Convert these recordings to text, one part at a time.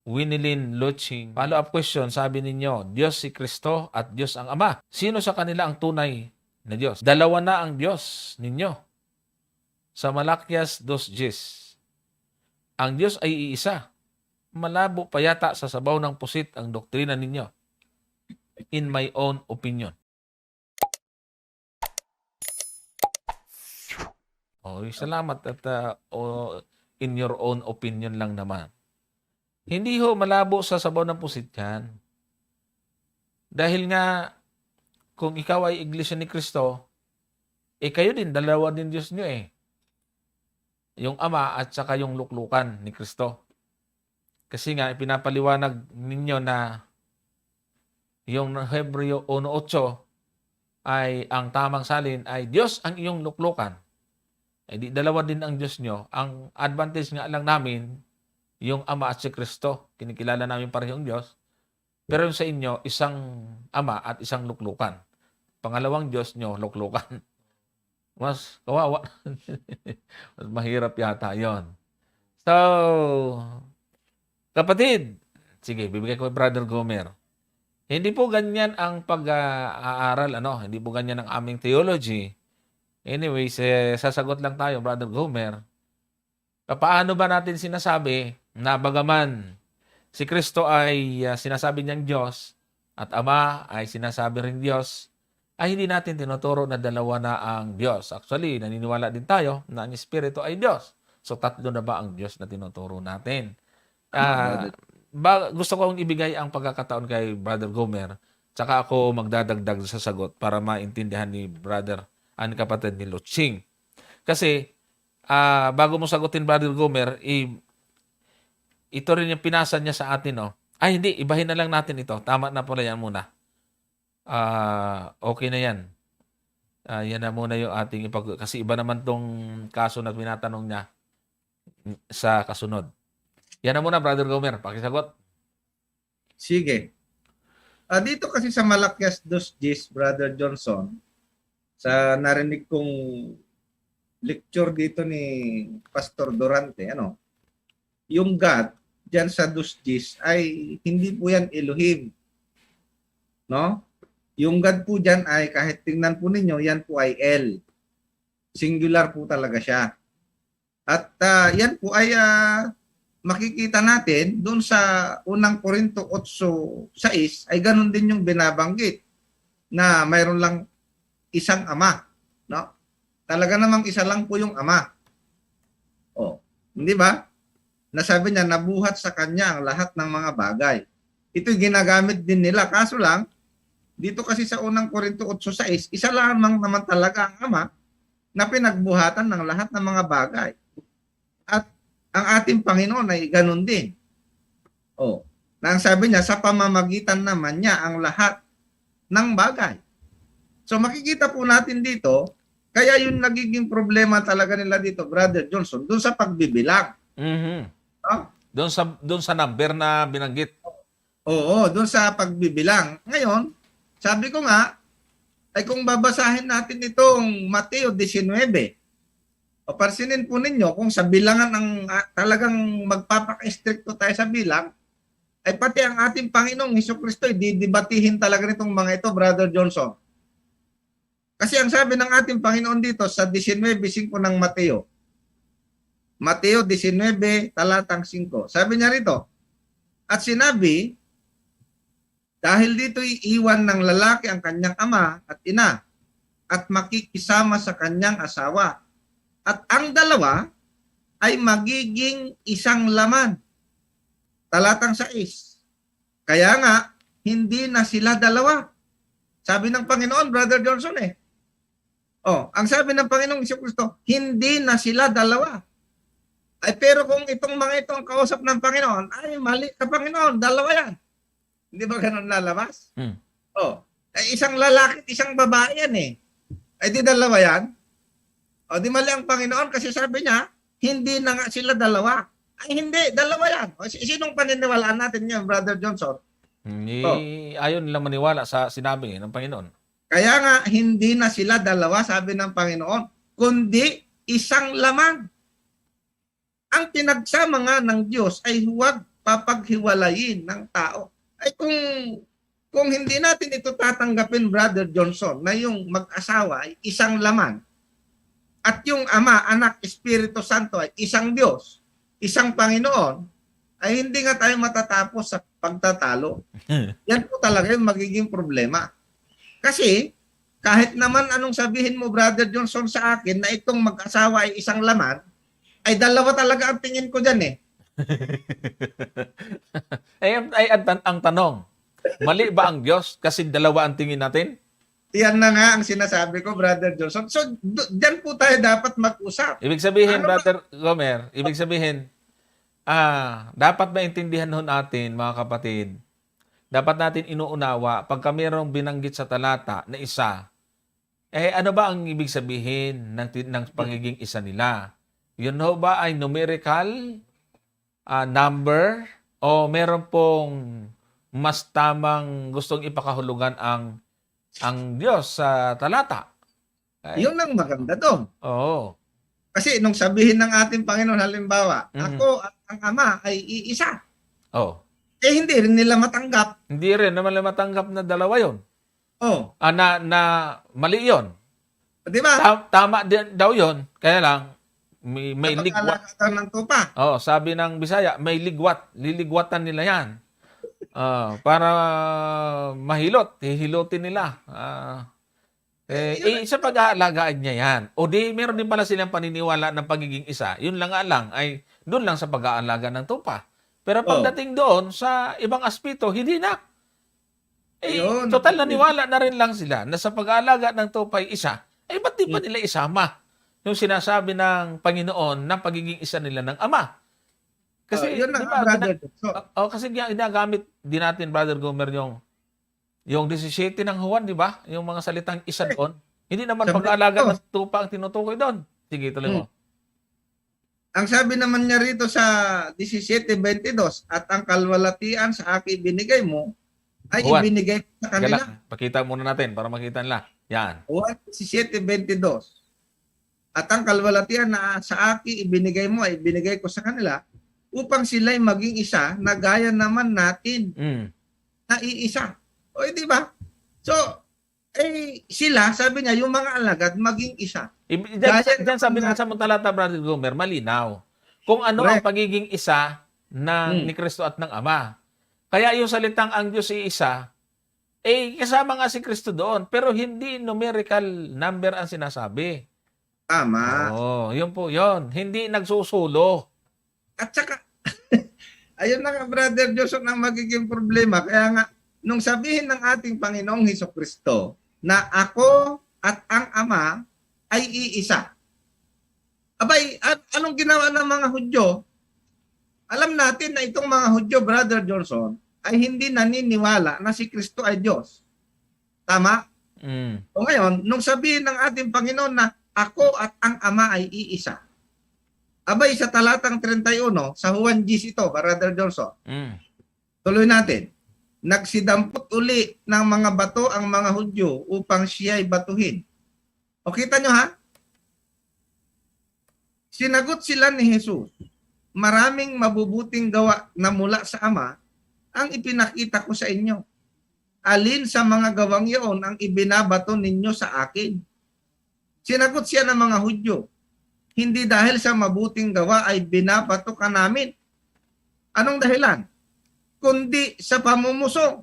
Winilin Luching. Follow-up question, sabi ninyo, Diyos si Kristo at Diyos ang Ama. Sino sa kanila ang tunay na Diyos? Dalawa na ang Diyos ninyo. Sa Malakias 2:10, ang Diyos ay iisa. Malabo pa yata sa sabaw ng pusit ang doktrina ninyo. In my own opinion. Salamat at in your own opinion lang naman. Hindi ho malabo sa sabaw ng pusit yan. Dahil nga, kung ikaw ay iglesia ni Kristo, kayo din, dalawa din Diyos nyo eh. Yung Ama at saka yung luklukan ni Kristo. Kasi nga, ipinapaliwanag ninyo na yung Hebreo 1:8 ay ang tamang salin ay Diyos ang iyong luklukan. Di dalawa din ang Diyos nyo. Ang advantage nga lang namin, yung Ama at si Kristo. Kinikilala namin parehong Diyos. Pero yung sa inyo, isang Ama at isang luklukan. Pangalawang Diyos nyo, luklukan. Mas kawawa. Mas mahirap yata yon. So, kapatid, sige, bibigay ko kay Brother Gomer. Hindi po ganyan ang pag-aaral, hindi po ganyan ang aming theology. Anyways, sasagot lang tayo, Brother Gomer. Paano ba natin sinasabi na bagaman si Kristo ay sinasabi niyang Diyos at Ama ay sinasabi rin Diyos, ay hindi natin tinuturo na dalawa na ang Diyos. Actually, naniniwala din tayo na ang Espiritu ay Diyos. So, tatlo na ba ang Diyos na tinuturo natin? Gusto kong ibigay ang pagkakataon kay Brother Gomer, tsaka ako magdadagdag sa sagot para maintindihan ni Brother ang kapatid ni Luching. Kasi, bago mo sagutin, Brother Gomer, ito rin yung pinasa niya sa atin, Ay, hindi, ibahin na lang natin ito. Tama na pala yan muna. Okay na yan. Yan na muna yung ating kasi iba naman tong kaso na tinatanong niya sa kasunod. Yan na muna, Brother Gomer. Pakisagot. Sige. Dito kasi sa Malakias 2:10, Brother Johnson, sa narinig kong lecture dito ni Pastor Durante, yung God diyan sa 2:10 ay hindi po yan Elohim. No? Yung God po diyan ay kahit tingnan po ninyo, yan po ay El. Singular po talaga siya. At yan po ay makikita natin doon sa unang Korinto 8:6 ay ganun din yung binabanggit na mayroon lang isang Ama, no? Talaga namang isa lang po yung Ama. Hindi ba? Nasabi niya, nabuhat sa kanya ang lahat ng mga bagay. Ito ginagamit din nila. Kaso lang, dito kasi sa unang Korinto 8:6, isa lamang naman talaga ang Ama na pinagbuhatan ng lahat ng mga bagay. At ang ating Panginoon ay ganun din. Na ang sabi niya, sa pamamagitan naman niya ang lahat ng bagay. So makikita po natin dito, kaya yung nagiging problema talaga nila dito, Brother Johnson, doon sa pagbibilang. Doon sa number na binanggit. Oo, doon sa pagbibilang. Ngayon, sabi ko nga, ay kung babasahin natin itong Mateo 19, parsinin po ninyo kung sa bilangan ang talagang magpapaka-stricto tayo sa bilang, ay pati ang ating Panginoong Hesukristo ay didibatihin talaga nitong mga ito, Brother Johnson. Kasi ang sabi ng ating Panginoon dito sa 19:5 ng Mateo. Mateo 19, talatang 5. Sabi niya rito, at sinabi, dahil dito iiwan ng lalaki ang kanyang ama at ina at makikisama sa kanyang asawa. At ang dalawa ay magiging isang laman. Talatang 6. Kaya nga, hindi na sila dalawa. Sabi ng Panginoon, Brother Johnson ang sabi ng Panginoong Jesucristo, hindi na sila dalawa. Ay pero kung itong mga ito ang kausap ng Panginoon, ay mali ka Panginoon, dalawa yan. Hindi ba ganun lalabas? Ay isang lalaki at isang babae yan Ay di dalawa yan? Di mali ang Panginoon kasi sabi niya, hindi na nga sila dalawa. Ay hindi, dalawa yan. Sinong paniniwalaan natin yan, Brother Johnson? Ayaw nila maniwala sa sinabi ng Panginoon. Kaya nga, hindi na sila dalawa, sabi ng Panginoon, kundi isang laman. Ang pinagsama nga ng Diyos ay huwag papaghiwalayin ng tao. Ay kung hindi natin ito tatanggapin, Brother Johnson, na yung mag-asawa ay isang laman at yung Ama, Anak, Espiritu Santo ay isang Diyos, isang Panginoon, ay hindi nga tayo matatapos sa pagtatalo. Yan po talaga yung magiging problema. Kasi kahit naman anong sabihin mo, Brother Johnson, sa akin na itong mag-asawa ay isang laman, ay dalawa talaga ang tingin ko dyan eh. ang tanong, mali ba ang Diyos kasi dalawa ang tingin natin? Yan na nga ang sinasabi ko, Brother Johnson. So, dyan po tayo dapat mag-usap. Ibig sabihin, Ano ba- Brother Gomer, ibig sabihin, dapat maintindihan ho natin, mga kapatid, dapat natin inuunawa, pagka mayroong binanggit sa talata na isa, ano ba ang ibig sabihin ng pagiging isa nila? Yun ho ba ay numerical number o meron pong mas tamang gustong ipakahulugan ang Diyos sa talata? Yun ang maganda doon. Oo. Kasi nung sabihin ng ating Panginoon, halimbawa, Mhm. ako at ang Ama ay iisa. Oh. Eh hindi rin nila matanggap. Hindi rin naman nila matanggap na dalawa yon. Oh, Na mali yon. di ba? Tama din daw yon. Kaya lang, may ligwat. Napag-alakatan ng tupa. Oh, sabi ng Bisaya, may ligwat. Liligwatan nila yan. Para mahilot. Hihilutin nila. Sa pag-aalagaan niya yan. O di, meron din pala silang paniniwala ng pagiging isa. Yun lang nga lang, ay doon lang sa pag-aalaga ng tupa. Pero pagdating doon sa ibang aspeto, hindi na. Ayun. Total naniwala na rin lang sila na sa pag-aalaga ng tupa ay isa. Ba't di pa nila isama yung sinasabi ng Panginoon na pagiging isa nila ng Ama? Kasi, yun na di nga, ba, Brother Johnson. kasi ginagamit din natin, Brother Gomer, yung 17 ng Juan, di ba? Yung mga salitang isa doon. Hindi naman Sabi pag-aalaga ko. ng tupa ang tinutukoy doon. Sige, tuloy mo. Ang sabi naman niya rito sa 17:22, at ang kalwalatian sa akin binigay mo, ay Juan. ibinigay ko sa kanila. Pakita muna natin para makita nila. Yan. Juan 17:22. At ang kalwalatian na sa akin ibinigay mo ay ibinigay ko sa kanila upang sila'y maging isa na gaya naman natin na iisa. O di ba? So, sila, sabi niya, yung mga alagad maging isa. Diyan sabi na sa talata, Brother Gomer, malinaw. Kung ano ang pagiging isa ni Kristo at ng Ama. Kaya yung salitang ang Diyos ay isa, kasama nga si Kristo doon, pero hindi numerical number ang sinasabi. Tama. Yun po yun. Hindi nagsusulo. At saka, ayun na nga, Brother Johnson, ang magiging problema. Kaya nga, nung sabihin ng ating Panginoong Hesukristo na ako at ang Ama ay iisa. Abay, anong ginawa ng mga Hudyo? Alam natin na itong mga Hudyo, Brother Johnson, ay hindi naniniwala na si Kristo ay Diyos. Tama? O ngayon, nung sabihin ng ating Panginoon na ako at ang Ama ay iisa. Abay, sa talatang 31, sa Juan 10 ito, Brother Johnson. Tuloy natin. Nagsidampot uli ng mga bato ang mga Hudyo upang siya ay batuhin. O kita nyo ha? Sinagot sila ni Jesus, maraming mabubuting gawa na mula sa Ama ang ipinakita ko sa inyo. Alin sa mga gawang iyon ang ibinabato ninyo sa akin? Sinagot siya ng mga Hudyo, hindi dahil sa mabuting gawa ay binabato ka namin. Anong dahilan? Kundi sa pamumuso.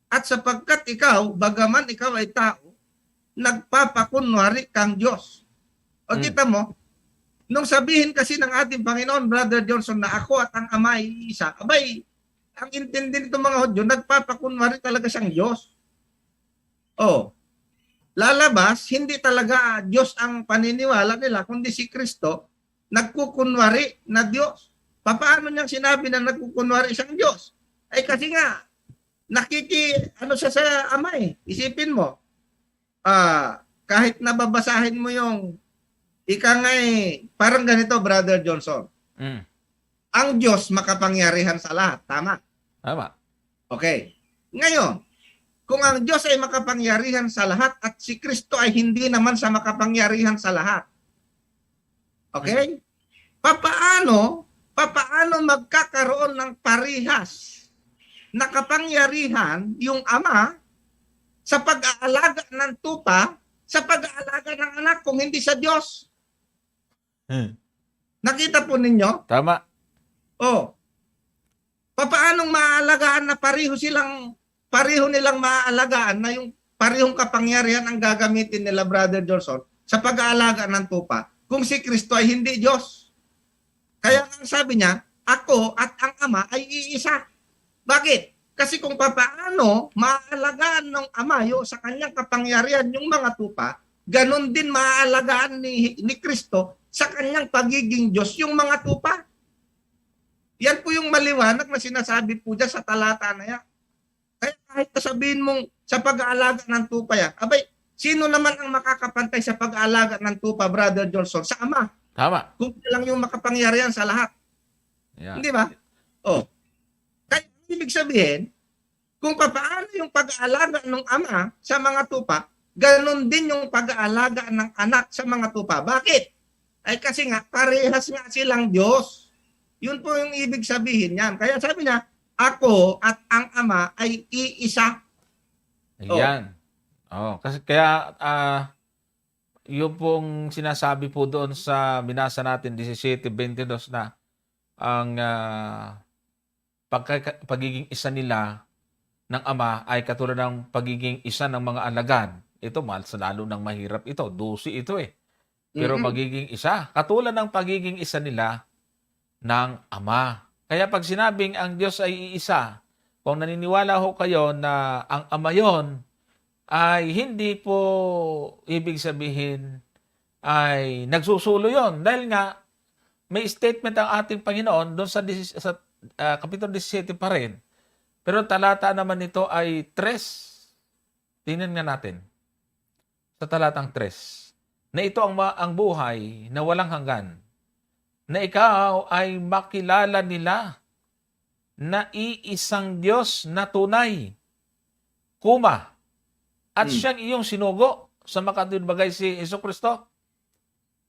At sapagkat ikaw, bagaman ikaw ay tao, nagpapakunwari kang Diyos. O kita mo, nung sabihin kasi ng ating Panginoon, Brother Johnson, na ako at ang Ama ay isa, abay, ang intindi nito mga Hudyo, nagpapakunwari talaga siyang Diyos. Lalabas, hindi talaga Diyos ang paniniwala nila, kundi si Kristo, nagkukunwari na Diyos. Paano niyang sinabi na nagkukunwari siyang Diyos? Ay kasi nga, siya sa Ama eh. Isipin mo, kahit nababasahin mo yung parang ganito, Brother Johnson. Ang Diyos makapangyarihan sa lahat. Tama? Tama. Okay. Ngayon, kung ang Diyos ay makapangyarihan sa lahat at si Kristo ay hindi naman sa makapangyarihan sa lahat. Okay? papaano magkakaroon ng parihas na kapangyarihan yung ama sa pag-aalaga ng tupa, sa pag-aalaga ng anak kung hindi sa Diyos? Nakita po ninyo? Tama. Oh, papaanong maaalagaan na pareho nilang maaalagaan na yung parehong kapangyarihan ang gagamitin nila, Brother Johnson, sa pag-aalaga ng tupa kung si Kristo ay hindi Diyos? Kaya ang sabi niya, ako at ang Ama ay iisa. Bakit? Kasi kung papaano maaalagaan ng Ama yung sa kanyang kapangyarihan yung mga tupa, ganon din maaalagaan ni Kristo sa kanyang pagiging Diyos yung mga tupa. Yan po yung maliwanag na sinasabi po dyan sa talata na yan. Kaya kahit sabihin mong sa pag-aalaga ng tupa yan, abay, sino naman ang makakapantay sa pag-aalaga ng tupa, Brother Johnson? Sa Ama. Tama. Kung lang yung makapangyarihan sa lahat. Yeah. Hindi ba? Oh. Kaya ibig sabihin, kung paano yung pag-aalaga ng Ama sa mga tupa, ganon din yung pag-aalaga ng anak sa mga tupa. Bakit? Ay kasi nga, parehas nga silang Diyos. Yun po yung ibig sabihin niyan. Kaya sabi niya, ako at ang Ama ay iisa. Ayan. Kasi kaya yung pong sinasabi po doon sa binasa natin 17:22 na ang pagiging isa nila ng Ama ay katulad ng pagiging isa ng mga alagad. Ito, lalo ng mahirap ito. 12 ito eh. Pero pagiging isa, katulad ng pagiging isa nila ng Ama. Kaya pag sinabing ang Diyos ay iisa, kung naniniwala ho kayo na ang Ama yon ay hindi po ibig sabihin ay nagsusulo yon. Dahil nga, may statement ang ating Panginoon doon sa Kapitulo 17 pa rin. Pero talata naman nito ay 3. Tingnan nga natin. Sa talatang 3. Na ito ang buhay na walang hanggan. Na ikaw ay makilala nila na iisang Diyos na tunay. Kuma. At siyang iyong sinugo sa makatubagay si Jesucristo.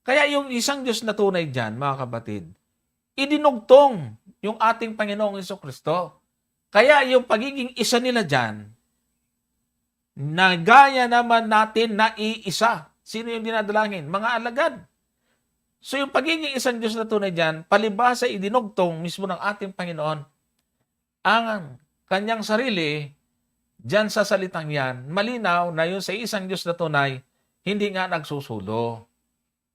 Kaya yung isang Diyos na tunay dyan, mga kapatid, idinugtong yung ating Panginoong Jesucristo. Kaya yung pagiging isa nila dyan, na gaya naman natin na iisa. Sino yung dinadalangin? Mga alagad. So yung pagiging isang Diyos na tunay dyan, palibhasa idinugtong mismo ng ating Panginoon ang kanyang sarili diyan sa salitang yan, malinaw na yun sa isang Diyos na tunay, hindi nga nagsusulo.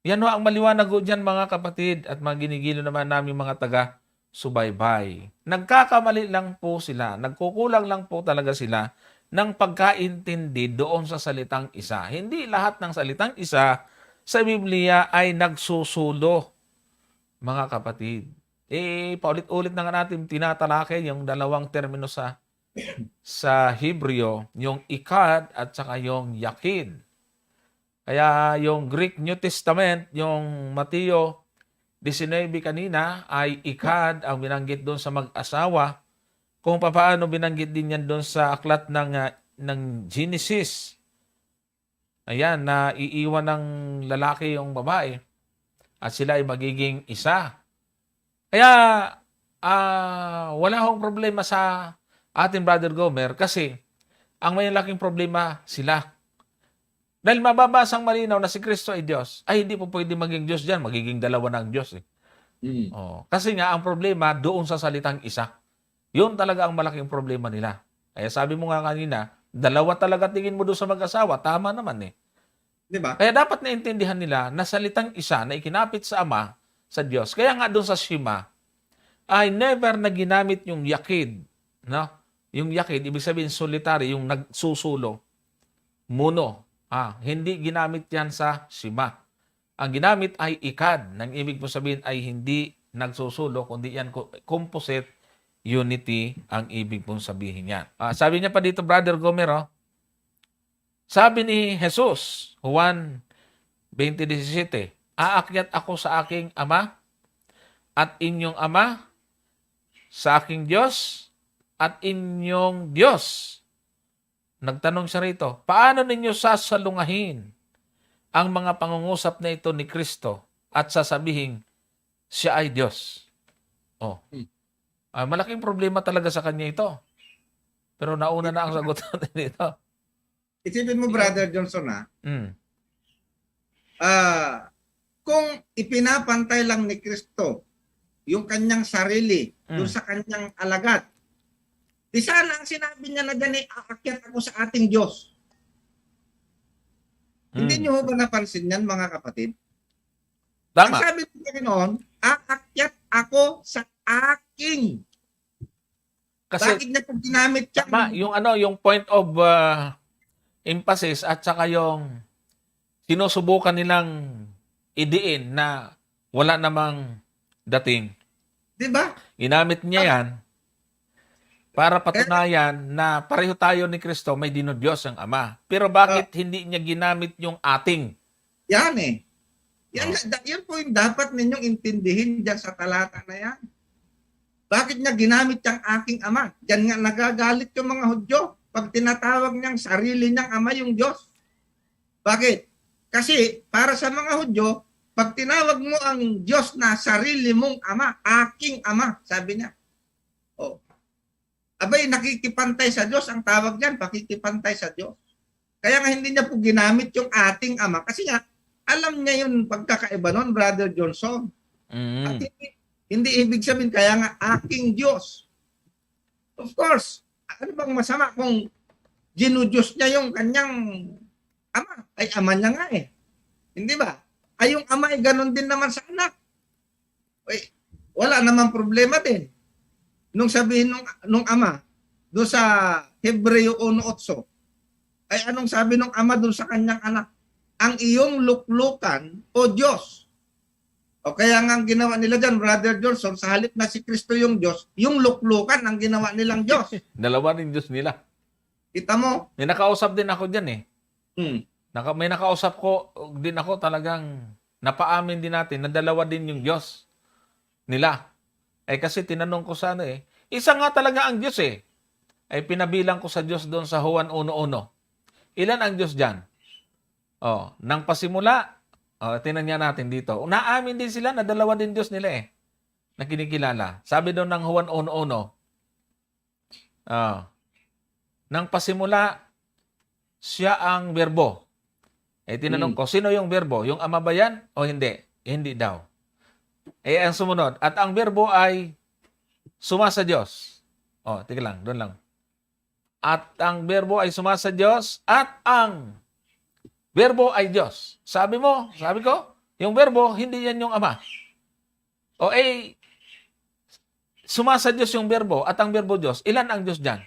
Yan ho ang maliwanag ho dyan, mga kapatid at mga ginigilo naman namin mga taga-subaybay. Nagkakamali lang po sila, nagkukulang lang po talaga sila ng pagkaintindi doon sa salitang isa. Hindi lahat ng salitang isa sa Biblia ay nagsusulo, mga kapatid. Paulit-ulit na nga natin tinatalakay yung dalawang termino sa Hebreo, yung ikad at saka yung yakid. Kaya yung Greek New Testament, yung Mateo 19 kanina ay ikad ang binanggit doon sa mag-asawa. Kung paano binanggit din yan doon sa aklat ng Genesis. Ayan, na iiwan ng lalaki yung babae at sila ay magiging isa. Kaya wala akong problema sa ating Brother Gomer kasi ang may laking problema sila. Dahil mababasang malinaw na si Kristo ay Diyos, ay hindi po pwede maging Diyos dyan, magiging dalawa ng Diyos. Kasi nga ang problema doon sa salitang isa. Yun talaga ang malaking problema nila. Kaya sabi mo nga kanina, dalawa talaga tingin mo doon sa mag-asawa, tama naman eh. Diba? Kaya dapat naintindihan nila na salitang isa na ikinapit sa Ama, sa Diyos. Kaya nga doon sa Shema, ay never na ginamit yung yakid, no? Yung yakid, ibig sabihin solitary, yung nagsusulo. Muno. Hindi ginamit yan sa Shema. Ang ginamit ay ikad. Nang ibig po sabihin ay hindi nagsusulo, kundi yan composite unity ang ibig pong sabihin yan. Sabi niya pa dito, Brother Gomero, sabi ni Jesus, Juan 20:17, aakyat ako sa aking Ama at inyong Ama, sa aking Diyos at inyong Diyos. Nagtanong siya rito, paano ninyo sasalungahin ang mga pangungusap na ito ni Kristo at sasabihin siya ay Diyos? Oh. Hmm. Malaking problema talaga sa kanya ito. Pero nauna na ang sagot natin dito. Isipin mo, Brother Johnson, Mm. kung ipinapantay lang ni Kristo yung kanyang sarili dun Mm. sa kanyang alagad, di sana ang sinabi niya na dyan aakyat ako sa ating Diyos. Hindi Mm. niyo ba napansin yan, mga kapatid? Ang Tama. sabi ng Panginoon, aakyat ako sa aking. Kasi Bakit niya kung ginamit yan? tama, yung point of emphasis at saka yung sinusubukan nilang idiin na wala namang dating. Di ba? Ginamit niya yan para patunayan na pareho tayo ni Kristo, may dinodiyos ang Ama. Pero bakit hindi niya ginamit yung ating? Yan eh. Yan po yung dapat ninyong intindihin dyan sa talata na yan. Bakit niya ginamit yung aking ama? Diyan nga nagagalit yung mga Hudyo pag tinatawag niyang sarili niyang ama yung Diyos. Bakit? Kasi para sa mga Hudyo, pag tinawag mo ang Diyos na sarili mong ama, aking ama, sabi niya. Oh. Abay, nakikipantay sa Diyos. Ang tawag niyan, pakikipantay sa Diyos. Kaya nga hindi niya po ginamit yung ating ama. Kasi nga, alam niya yung pagkakaiba nun, Brother Johnson. At hindi ibig sabihin, kaya nga aking Diyos. Of course, ano bang masama kung ginudiyos niya yung kanyang ama? Ay, ama niya nga eh. Hindi ba? Ay, yung ama ay ganun din naman sa anak. Ay, wala namang problema din. Nung sabihin nung ama, doon sa Hebreo 1:8, ay anong sabi nung ama doon sa kanyang anak? Ang iyong luklukan o Diyos. O kaya nga ang ginawa nila dyan, Brother Johnson, sa halip na si Kristo yung Diyos, yung luklukan ang ginawa nilang Diyos. Dalawa rin Diyos nila. Kita mo? May nakausap din ako dyan eh. Hmm. May nakausap ko din ako talagang napaamin din natin na dalawa din yung Diyos nila. Ay kasi tinanong ko sa isa nga talaga ang Diyos eh. Ay pinabilang ko sa Diyos doon sa Juan 1:1. Ilan ang Diyos dyan? Nang pasimula, tinanya natin dito. Naamin din sila na dalawa din Diyos nila eh. Na kinikilala. Sabi doon ng Juan 1:1. Nang pasimula, siya ang berbo. Tinanong ko, sino yung berbo? Yung ama ba yan o hindi? Hindi daw. Ang sumunod, at ang berbo ay sumasa Diyos. Tika lang, doon lang. At ang berbo ay sumasa Diyos at ang berbo ay Diyos. Sabi ko, yung berbo, hindi yan yung ama. Sumasa Diyos yung berbo at ang berbo Diyos. Ilan ang Diyos dyan?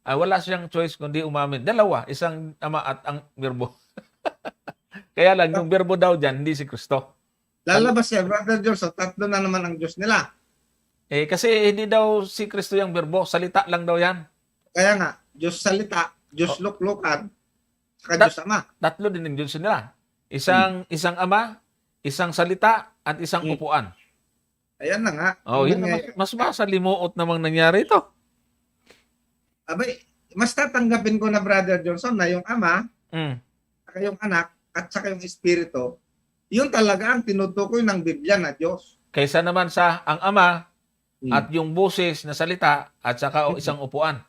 Wala siyang choice kundi umamin. Dalawa, isang ama at ang berbo. Kaya lang, yung berbo daw dyan, hindi si Kristo. Lalabas siya, Brother Johnson, tatlo na naman ang Diyos nila. Kasi hindi daw si Kristo yung berbo. Salita lang daw yan. Kaya nga, Diyos salita, Diyos luklukan, saka Diyos ama. Tatlo din ang Diyos nila. Isang ama, isang salita, at isang upuan. Ayan na nga. Yun mas masalimuot namang nangyari ito. Abay, mas tatanggapin ko na, Brother Johnson, na yung ama, saka yung anak, at saka yung espiritu, yun talaga ang tinutukoy ng Biblia na Diyos. Kaysa naman sa ang ama at yung boses na salita at saka isang upuan.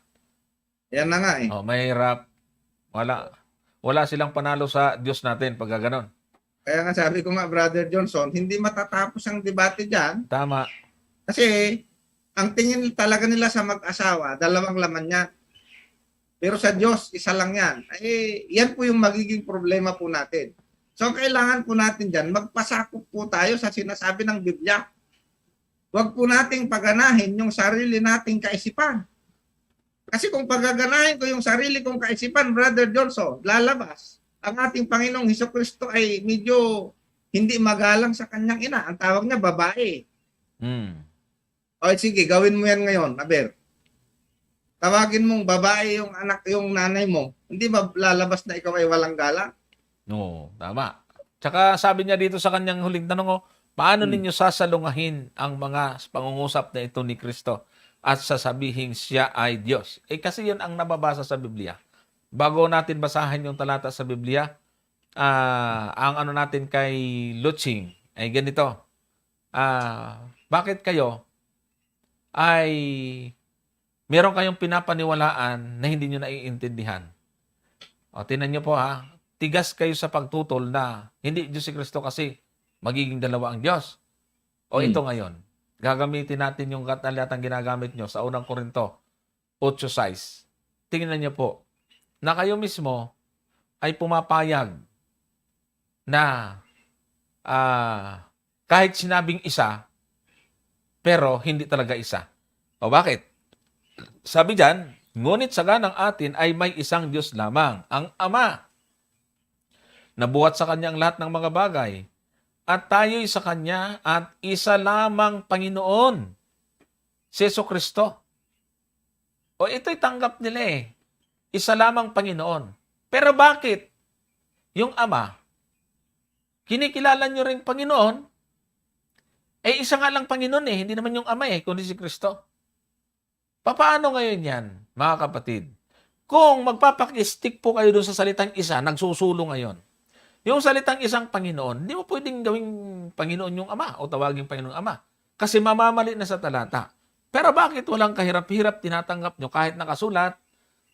Yan na nga eh. Mahirap. Wala silang panalo sa Diyos natin pag gano'n. Kaya nga sabi ko nga, Brother Johnson, hindi matatapos ang debate dyan. Tama. Kasi ang tingin talaga nila sa mag-asawa, dalawang laman yan. Pero sa Diyos, isa lang yan. Yan po yung magiging problema po natin. So, kailangan po natin dyan, magpasakop po tayo sa sinasabi ng Biblia. Huwag po nating paganahin yung sarili nating kaisipan. Kasi kung pagaganahin ko yung sarili kong kaisipan, Brother Johnson, lalabas. Ang ating Panginoong Hesukristo ay medyo hindi magalang sa kanyang ina. Ang tawag niya, babae. Sige, gawin mo yan ngayon, Aber. Tawagin mong babae yung anak, yung nanay mo. Hindi ba lalabas na ikaw ay walang galang? No, tama. Tsaka sabi niya dito sa kanyang huling tanong, paano ninyo sasalungahin ang mga pangungusap na ito ni Kristo at sasabihin siya ay Diyos? Kasi yun ang nababasa sa Biblia. Bago natin basahin yung talata sa Biblia, ang natin kay Luching ay ganito. Bakit kayo ay meron kayong pinapaniwalaan na hindi nyo naiintindihan. O, tingnan nyo po ha, tigas kayo sa pagtutol na hindi Diyos si Kristo kasi magiging dalawa ang Diyos. O ito ngayon, gagamitin natin yung katalatang ginagamit nyo sa unang Korinto 8:6. Tingnan nyo po, na kayo mismo ay pumapayag na kahit sinabing isa, pero hindi talaga isa. O bakit? Sabi diyan, ngunit sa ganang atin ay may isang Diyos lamang, ang Ama, na buhat sa Kanya ang lahat ng mga bagay, at tayo'y sa Kanya at isa lamang Panginoon, si Jesucristo. O ito'y tanggap nila eh. Isa lamang Panginoon. Pero bakit? Yung Ama, kinikilala nyo rin Panginoon, eh isa nga lang Panginoon eh, hindi naman yung Ama eh, kundi si Kristo. Paano ngayon yan, mga kapatid? Kung magpapakistik po kayo doon sa salitang isa, nagsusulo ngayon. Yung salitang isang Panginoon, hindi mo pwedeng gawing Panginoon yung Ama o tawaging Panginoon Ama. Kasi mamamali na sa talata. Pero bakit walang kahirap-hirap tinatanggap nyo kahit nakasulat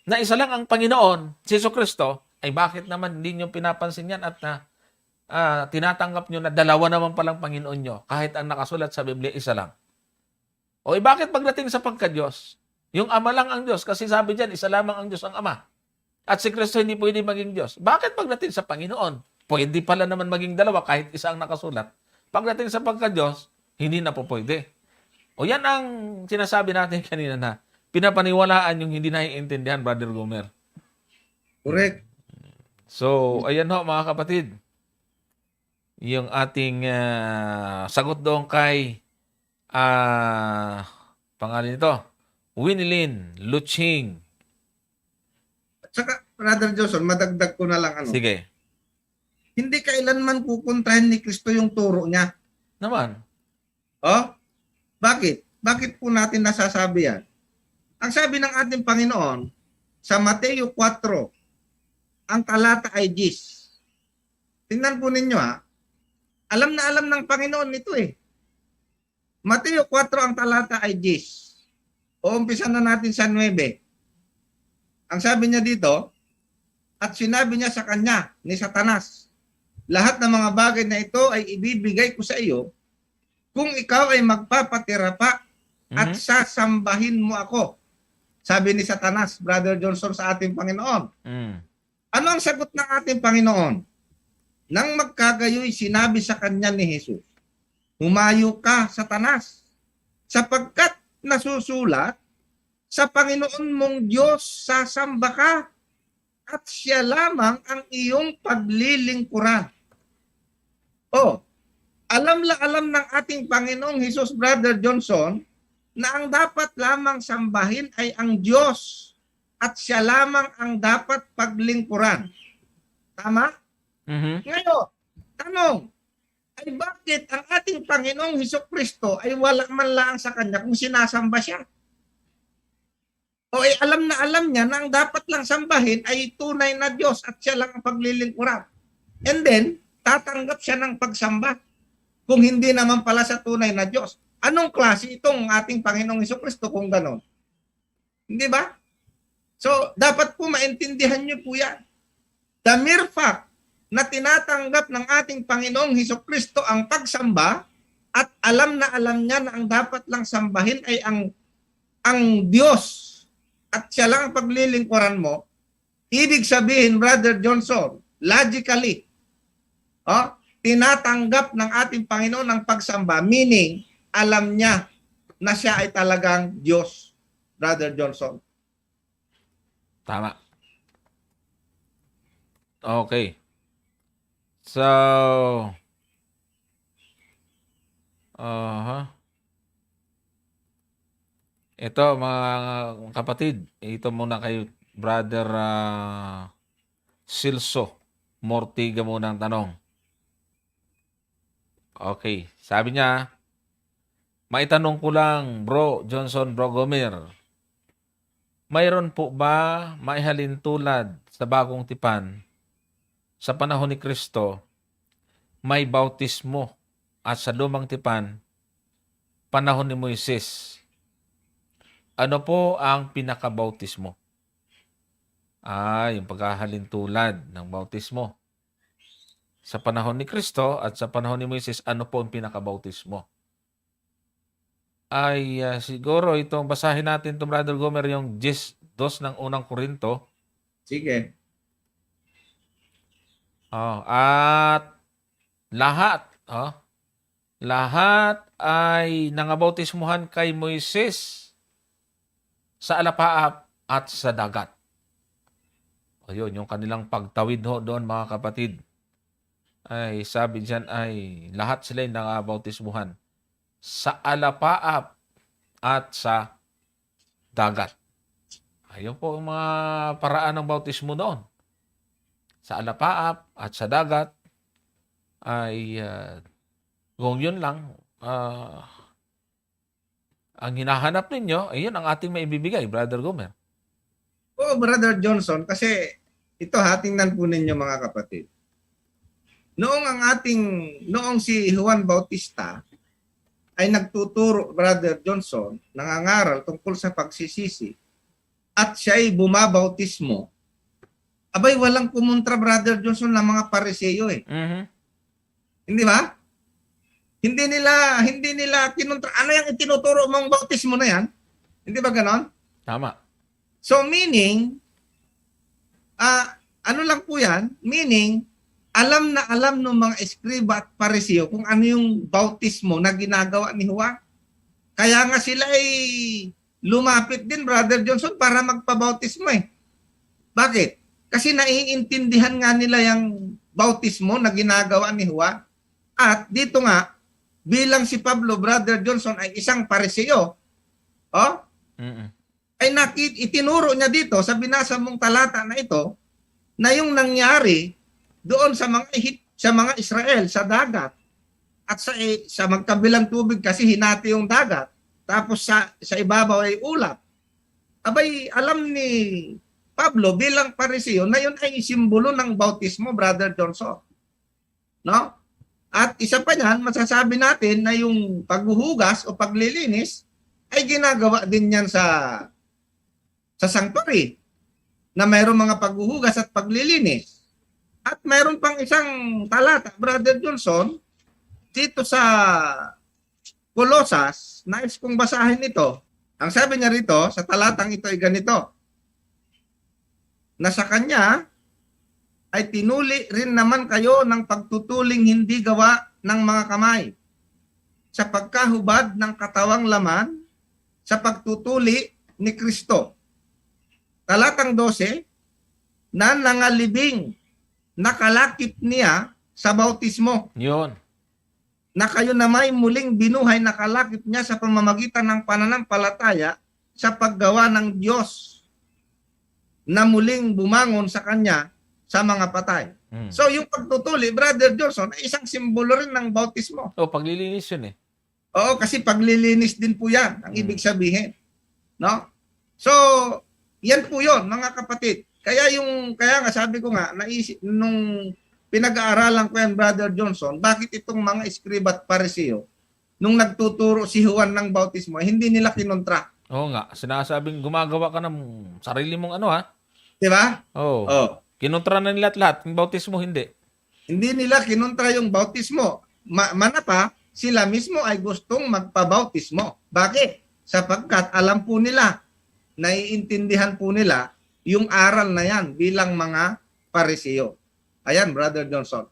na isa lang ang Panginoon, si Jesucristo, ay bakit naman hindi nyo pinapansin yan at tinatanggap nyo na dalawa naman palang Panginoon nyo kahit ang nakasulat sa Biblia isa lang? O bakit pagdating sa pagka-Diyos, yung Ama lang ang Diyos kasi sabi dyan, isa lamang ang Diyos ang Ama. At si Kristo hindi pwede maging Diyos. Bakit pagdating sa Panginoon, pwede pala naman maging dalawa kahit isa ang nakasulat? Pagdating sa pagka-Diyos, hindi na po pwede. O yan ang sinasabi natin kanina na pinapaniwalaan yung hindi naiintindihan, Brother Gomer. Correct. So, ayan ho mga kapatid. Yung ating sagot doon kay pangalan nito, Winilyn Luching. Saka, Brother Johnson, madagdag ko na lang ano. Sige. Hindi kailanman kukontrahin ni Kristo yung turo niya. Naman. Oh? Bakit? Bakit po natin nasasabi yan? Ang sabi ng ating Panginoon sa Mateo 4, ang talata ay 10. Tingnan po ninyo ha. Alam na alam ng Panginoon ito eh. Mateo 4 ang talata ay 10. O umpisa na natin sa 9. Ang sabi niya dito, at sinabi niya sa kanya ni Satanas, lahat ng mga bagay na ito ay ibibigay ko sa iyo kung ikaw ay magpapatira pa at sasambahin mo ako. Sabi ni Satanas, Brother Johnson, sa ating Panginoon. Ano ang sagot ng ating Panginoon? Nang magkagayoy, sinabi sa kanya ni Jesus, humayo ka, Satanas, sapagkat nasusulat, sa Panginoon mong Diyos sasamba ka at siya lamang ang iyong paglilingkuran. Alam ng ating Panginoong Jesus, Brother Johnson, na ang dapat lamang sambahin ay ang Diyos at siya lamang ang dapat paglingkuran. Tama? Ngayon, tanong, ay bakit ang ating Panginoong Hesukristo ay wala man lang sa kanya kung sinasamba siya? O alam na alam niya na ang dapat lang sambahin ay tunay na Diyos at siya lang ang paglilingkuran. And then, tatanggap siya ng pagsamba kung hindi naman pala sa tunay na Diyos. Anong klase itong ating Panginoong Hesukristo kung ganon? Hindi ba? So, dapat po maintindihan niyo po yan. The mere fact na tinatanggap ng ating Panginoong Hesukristo ang pagsamba at alam na alam niya na ang dapat lang sambahin ay ang Diyos at siya lang ang paglilingkuran mo, ibig sabihin, Brother Johnson, logically, tinatanggap ng ating Panginoon ang pagsamba, meaning, alam niya na siya ay talagang Diyos, Brother Johnson. Tama. Okay. So, ito mga kapatid, ito muna kay Brother Silso Mortiga muna ang tanong. Okay, sabi niya, maitanong ko lang, Bro Johnson, Bro Gomer, mayroon po ba maihalin tulad sa bagong tipan sa panahon ni Kristo, may bautismo at sa lumang tipan, panahon ni Moises, Ano po ang pinakabautismo? Yung paghahalintulad ng bautismo. Sa panahon ni Kristo at sa panahon ni Moises, ano po ang pinakabautismo? Siguro itong basahin natin to Brother Gomer, yung 10:2 ng unang Korinto. Sige. At lahat ay nangabautismuhan kay Moises sa alapaap at sa dagat. Ayun, yung kanilang pagtawid doon mga kapatid. Ay sabi diyan ay lahat sila ay nangabautismuhan sa alapaap at sa dagat. Ayun po ang mga paraan ng bautismo noon. Sa alapaap at sa dagat ay kung yun lang ang hinahanap ninyo, ayun ang ating maibibigay, Brother Gomer. Oo, Brother Johnson, kasi ito tingnan po ninyo mga kapatid. Noong si Juan Bautista ay nagtuturo, Brother Johnson, nangangaral tungkol sa pagsisisi at siya ay bumabautismo, abay walang kumontra, Brother Johnson, ng mga Pariseo eh. Mhm. Hindi ba? Hindi nila kinontra. Ano yung itinuturo mong bautismo na yan? Hindi ba ganon? Tama. So meaning, ano lang po yan? Meaning, alam na alam ng mga eskriba at pariseo kung ano yung bautismo na ginagawa ni Juan. Kaya nga sila ay lumapit din, Brother Johnson, para magpabautismo eh. Bakit? Kasi naiintindihan nga nila yung bautismo na ginagawa ni Juan. At dito nga, bilang si Pablo, Brother Johnson, ay isang pariseo, ay itinuro niya dito sa binasa mong talata na ito, na yung nangyari doon sa mga Israel sa dagat at sa magkabilang tubig kasi hinati yung dagat, tapos sa ibabaw ay ulap. Abay, alam ni Pablo bilang pariseo na yun ay simbolo ng bautismo, Brother Johnson. No? At isa pa niyan, masasabi natin na yung paghuhugas o paglilinis ay ginagawa din yan sa sanctuary na mayroong mga paghuhugas at paglilinis. At mayroon pang isang talata, Brother Johnson, dito sa Colosas, nais kong basahin ito. Ang sabi niya rito, sa talatang ito ay ganito, na sa kanya ay tinuli rin naman kayo ng pagtutuling hindi gawa ng mga kamay, sa pagkahubad ng katawang laman, sa pagtutuli ni Kristo. Talatang 12, na nangalibing nakalakip niya sa bautismo. Yun. Na kayo na may muling binuhay nakalakip niya sa pamamagitan ng pananampalataya sa paggawa ng Diyos na muling bumangon sa kanya sa mga patay. So yung pagtutuli, Brother Johnson, ay isang simbolo rin ng bautismo. Paglilinis yun eh. Oo, kasi paglilinis din po yan, ang ibig sabihin. No? So, yan po yun, mga kapatid. Kaya nga sabi ko nga, naisip, nung pinag-aaralan ko yan, Brother Johnson, bakit itong mga eskriba at pariseo, nung nagtuturo si Juan ng bautismo, hindi nila kinontra. Oo nga, sinasabing gumagawa ka ng sarili mong Di ba? Oo. Oh. Kinontra na nila lahat, yung bautismo hindi. Hindi nila kinontra yung bautismo. Manapa, sila mismo ay gustong magpabautismo. Bakit? Sapagkat alam po nila, naiintindihan po nila yung aral na yan bilang mga pariseo. Ayan, Brother Johnson.